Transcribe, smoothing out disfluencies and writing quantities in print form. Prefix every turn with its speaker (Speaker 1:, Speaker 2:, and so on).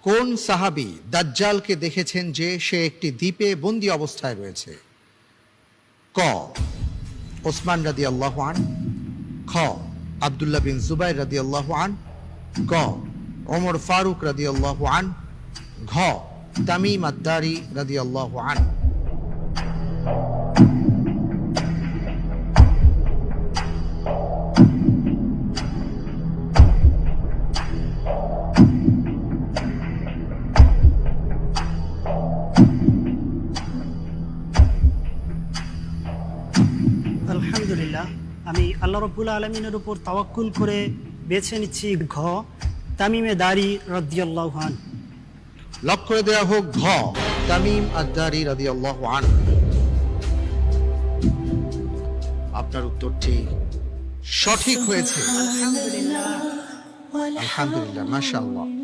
Speaker 1: কোন সাহাবী দাজ্জালকে দেখেছেন যে সে একটি দ্বীপে বন্দী অবস্থায় রয়েছে? ক ওসমান রাদিয়াল্লাহু আন, খ আব্দুল্লাহ বিন জুবাইর রাদিয়াল্লাহু আন, গ ওমর ফারুক রাদিয়াল্লাহু আন, ঘ তামিম আদ-দারি রাদিয়াল্লাহু আন।
Speaker 2: আলহামদুলিল্লাহ, আমি আল্লাহ রাব্বুল আলামিনের উপর তাওয়াক্কুল করে বেছে নিচ্ছি ঘ তামিমে দারি রাদিয়াল্লাহু আন।
Speaker 1: লক করে দেওয়া হোক ঘ তামিম আদ-দারি রাদিয়াল্লাহু আন। আপনার উত্তরটি সঠিক হয়েছে। আলহামদুলিল্লাহ, মাশাআল্লাহ।